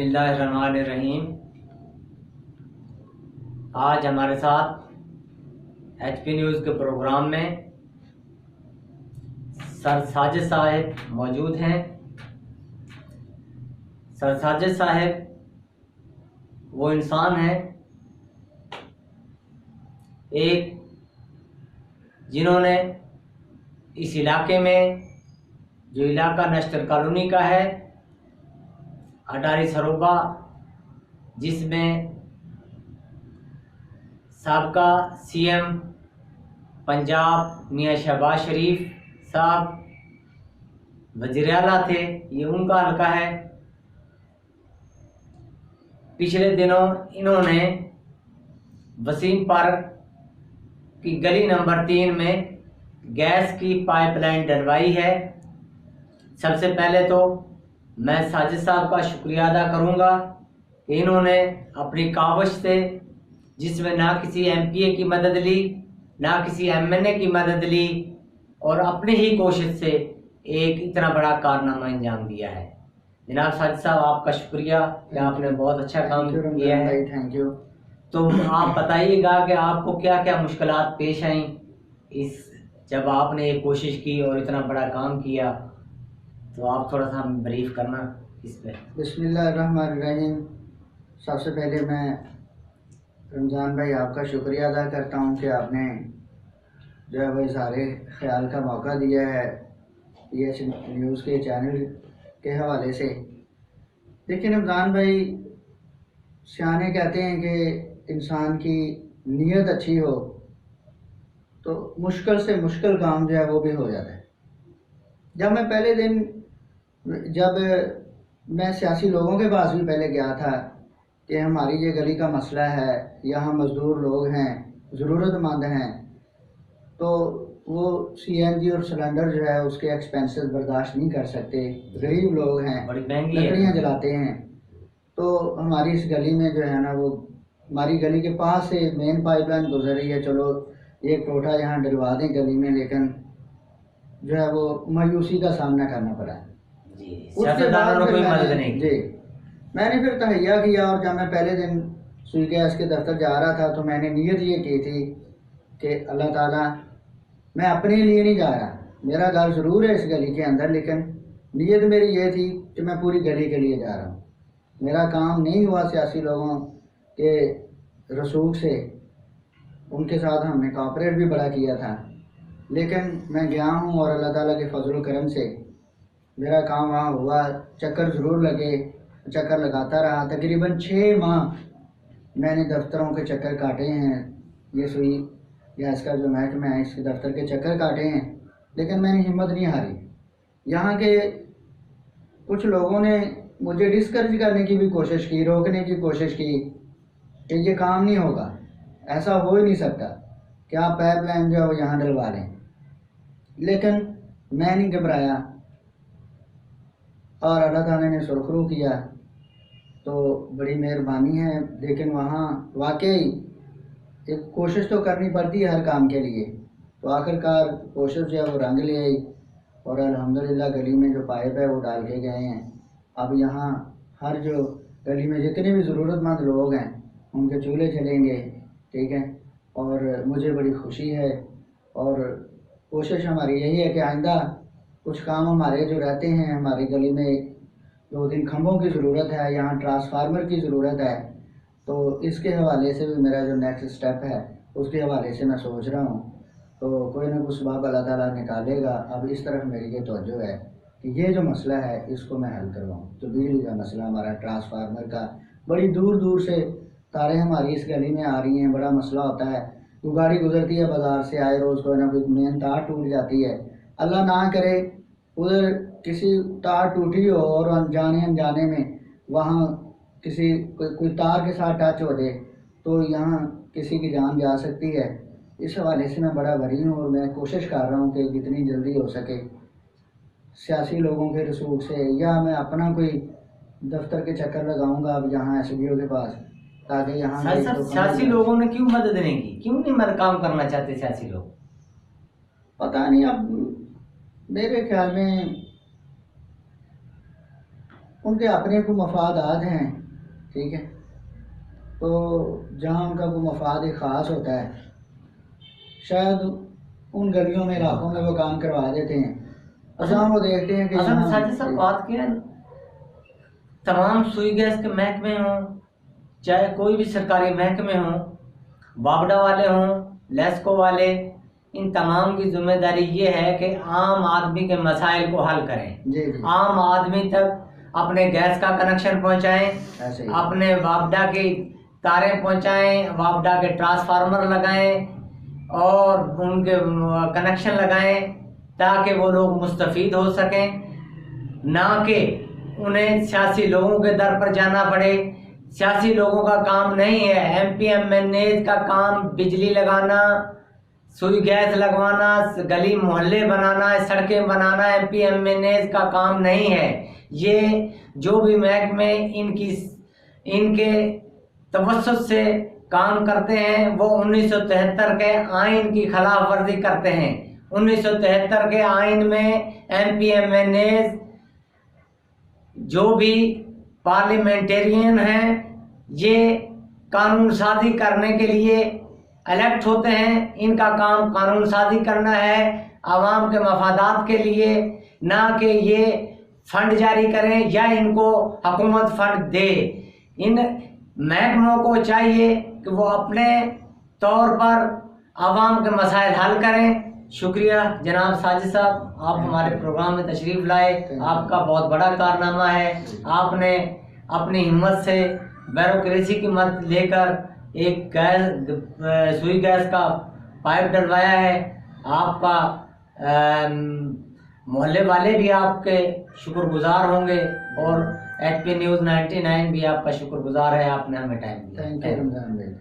बिस्मिल्लाहिर्रहमानिर्रहीम। आज हमारे साथ HP न्यूज़ के प्रोग्राम में सर साजिद साहब मौजूद हैं। सर साजिद साहब वो इंसान हैं एक जिन्होंने इस इलाके में, जो इलाका नश्तर कॉलोनी का है, अटारी सरोबा, जिसमें साबका CM पंजाब मियाँ शहबाज शरीफ साहब वज़ीर आला थे, ये उनका हल्का है। पिछले दिनों इन्होंने वसीम पार्क की गली नंबर 3 में गैस की पाइपलाइन डलवाई है। सबसे पहले तो मैं साजिद साहब का शुक्रिया अदा करूंगा कि इन्होंने अपनी कावश से, जिसमें ना किसी MPA की मदद ली, ना किसी MNA की मदद ली, और अपनी ही कोशिश से एक इतना बड़ा कारनामा अंजाम दिया है। जनाब साजिद साहब, आपका शुक्रिया कि आपने बहुत अच्छा काम किया है। Thank you. तो आप बताइएगा कि आपको क्या क्या मुश्किलात पेश आई जब आपने ये कोशिश की और इतना बड़ा काम किया, तो आप थोड़ा सा हमें ब्रीफ करना इस पे। बिस्मिल्लाहिर्रहमानिर्रहीम। सबसे पहले मैं रमज़ान भाई आपका शुक्रिया अदा करता हूँ कि आपने जो है वो इज़हारे ख्याल का मौका दिया है PH न्यूज़ के चैनल के हवाले से। देखिए रमज़ान भाई, सियाने कहते हैं कि इंसान की नीयत अच्छी हो तो मुश्किल से मुश्किल काम जो है वो भी हो जाता है। जब मैं पहले दिन मैं सियासी लोगों के पास भी पहले गया था कि हमारी ये गली का मसला है, यहाँ मज़दूर लोग हैं, ज़रूरतमंद हैं, तो वो CNG और सिलेंडर जो है उसके एक्सपेंसेस बर्दाश्त नहीं कर सकते, गरीब लोग हैं, लकड़ियाँ जलाते हैं। तो हमारी इस गली में जो है ना, वो हमारी गली के पास से मेन पाइपलाइन गुजर रही है, चलो एक टोटा यहाँ डलवा दें गली में, लेकिन जो है वो मायूसी का सामना करना पड़ा है। उसके बाद कोई मदद नहीं जी। मैंने फिर तहैया किया, और जब मैं पहले दिन सुई गैस के दफ्तर जा रहा था तो मैंने नीयत ये की थी कि अल्लाह ताला, मैं अपने लिए नहीं जा रहा, मेरा घर ज़रूर है इस गली के अंदर, लेकिन नीयत मेरी ये थी कि मैं पूरी गली के लिए जा रहा हूँ। मेरा काम नहीं हुआ सियासी लोगों के रसूख से, उनके साथ हमने कोऑपरेट भी बड़ा किया था, लेकिन मैं गया हूँ और अल्लाह ताला के फजल करम से मेरा काम वहाँ हुआ। चक्कर ज़रूर लगे, चक्कर लगाता रहा। तकरीबन 6 माह मैंने दफ्तरों के चक्कर काटे हैं, ये सुई गैस का जो महकमा है इसके दफ्तर के चक्कर काटे हैं, लेकिन मैंने हिम्मत नहीं हारी। यहाँ के कुछ लोगों ने मुझे डिस्करेज करने की भी कोशिश की, रोकने की कोशिश की कि ये काम नहीं होगा, ऐसा हो ही नहीं सकता कि आप पाइपलाइन जो है वो यहाँ डलवा लें। लेकिन मैं नहीं घबराया और अल्लाह ताला ने सुरखरू किया, तो बड़ी मेहरबानी है। लेकिन वहाँ वाकई एक कोशिश तो करनी पड़ती है हर काम के लिए, तो आखिरकार कोशिश जो है वो रंग ले आई, और अल्हम्दुलिल्लाह गली में जो पाइप है वो डाल के गए हैं। अब यहाँ हर जो गली में जितने भी ज़रूरतमंद लोग हैं उनके चूल्हे चलेंगे, ठीक है। और मुझे बड़ी खुशी है, और कोशिश हमारी यही है कि आइंदा कुछ काम हमारे जो रहते हैं, हमारी गली में 2-3 खंभों की ज़रूरत है, यहाँ ट्रांसफार्मर की ज़रूरत है, तो इसके हवाले से भी मेरा जो नेक्स्ट स्टेप है उसके हवाले से मैं सोच रहा हूँ। तो कोई ना कुछ बाब अल्लाह ताला निकालेगा। अब इस तरफ मेरी ये तवज्जो है कि ये जो मसला है इसको मैं हल करवाऊँ। तो बिजली का मसला हमारा, ट्रांसफार्मर का, बड़ी दूर दूर से तारें हमारी इस गली में आ रही हैं, बड़ा मसला होता है। तो गाड़ी गुजरती है बाज़ार से, आए रोज़ कोई ना कोई मेन तार टूट जाती है, अल्लाह ना करे उधर किसी तार टूटी हो और अनजाने में वहाँ किसी कोई तार के साथ टच हो जाए तो यहाँ किसी की जान जा सकती है। इस हवाले से मैं बड़ा वरी हूँ, और मैं कोशिश कर रहा हूँ कि जितनी जल्दी हो सके सियासी लोगों के रसूख से, या मैं अपना कोई दफ्तर के चक्कर लगाऊंगा अब यहाँ SDO के पास, ताकि यहाँ सियासी लोगों ने क्यों मदद नहीं की, क्यों नहीं मदद काम करना चाहते सियासी लोग? पता नहीं, अब मेरे ख्याल में ان کے اپنے کو مفادات ہیں، ٹھیک ہے، تو جہاں ان کا کوئی مفاد ایک خاص ہوتا ہے شاید ان گلیوں میں علاقوں میں وہ کام کروا دیتے ہیں، اور جہاں وہ دیکھتے ہیں کہ اصل میں یہاں ساجد صاحب بات کیا ہے، تمام سوئی گیس کے محکمے ہوں، چاہے کوئی بھی سرکاری محکمے ہوں، وابڈا والے ہوں، لیسکو والے، ان تمام کی ذمہ داری یہ ہے کہ عام آدمی کے مسائل کو حل کریں، جی جی عام آدمی تک اپنے گیس کا کنیکشن پہنچائیں، ایسے ہی اپنے وابڈا کی تاریں پہنچائیں، وابڈا کے ٹرانسفارمر لگائیں اور ان کے کنیکشن لگائیں تاکہ وہ لوگ مستفید ہو سکیں، نہ کہ انہیں سیاسی لوگوں کے در پر جانا پڑے۔ سیاسی لوگوں کا کام نہیں ہے، ایم پی ایم این اے کا کام بجلی لگانا، سوئی گیس لگوانا، گلی محلے بنانا، سڑکیں بنانا ایم پی ایم این اے کا کام نہیں ہے۔ یہ جو بھی محکمے ان کے توسط سے کام کرتے ہیں وہ 1973 کے آئین کی خلاف ورزی کرتے ہیں۔ 1973 کے آئین میں ایم پی ایم این اے جو بھی پارلیمنٹرین ہیں یہ قانون سازی کرنے کے لیے الیکٹ ہوتے ہیں، ان کا کام قانون سازی کرنا ہے عوام کے مفادات کے لیے، نہ کہ یہ فنڈ جاری کریں یا ان کو حکومت فنڈ دے۔ ان محکموں کو چاہیے کہ وہ اپنے طور پر عوام کے مسائل حل کریں۔ شکریہ جناب ساجد صاحب، آپ ہمارے پروگرام میں تشریف لائے، آپ کا بہت بڑا کارنامہ ہے، آپ نے اپنی ہمت سے بیوروکریسی کی مدد لے کر ایک سوئی گیس کا پائپ ڈلوایا ہے۔ آپ کا محلے والے بھی آپ کے شکر گزار ہوں گے اور ایچ پی نیوز 99 بھی آپ کا شکر گزار ہے، آپ نے ہمیں ٹائم دیا۔ تھینک یو رمضان بھائی۔